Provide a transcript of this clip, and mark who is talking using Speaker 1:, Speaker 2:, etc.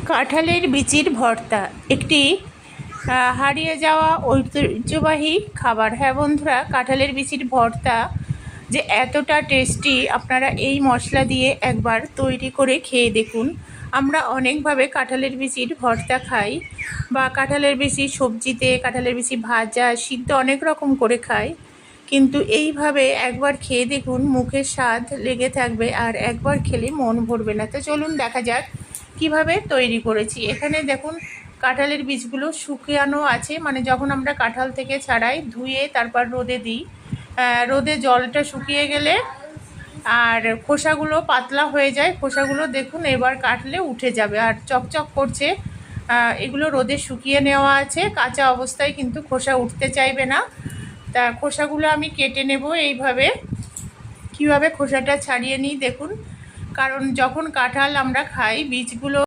Speaker 1: কাঁঠালের বিচির ভর্তা একটি হারিয়ে যাওয়া ঐতিহ্যবাহী খাবার। হ্যাঁ বন্ধুরা, কাঁঠালের বিচির ভর্তা যে এতটা টেস্টি, আপনারা এই মশলা দিয়ে একবার তৈরি করে খেয়ে দেখুন। আমরা অনেকভাবে কাঁঠালের বিচির ভর্তা খাই, বা কাঁঠালের বিচি সবজিতে, কাঁঠালের বিচি ভাজা, সিদ্ধ অনেক রকম করে খাই, কিন্তু এইভাবে একবার খেয়ে দেখুন, মুখের স্বাদ লেগে থাকবে আর একবার খেলে মন ভরবে না। তো চলুন দেখা যাক কিভাবে তৈরি করেছি। এখানে দেখুন কাঁঠালের বীজগুলো শুকিয়ানো আছে, মানে যখন আমরা কাঁঠাল থেকে ছাড়াই, ধুয়ে তারপর রোদে দিই, রোদে জলটা শুকিয়ে গেলে আর খোসাগুলো পাতলা হয়ে যায়, খোসাগুলো দেখুন এবার কাটলে উঠে যাবে আর চকচক করছে। এগুলো রোদে শুকিয়ে নেওয়া আছে, কাঁচা অবস্থায় কিন্তু খোসা উঠতে চাইবে না। তা খোসাগুলো আমি কেটে নেব এইভাবে। কীভাবে খোসাটা ছাড়িয়ে নিই দেখুন, কারণ যখন কাঁঠাল আমরা খাই বীজগুলো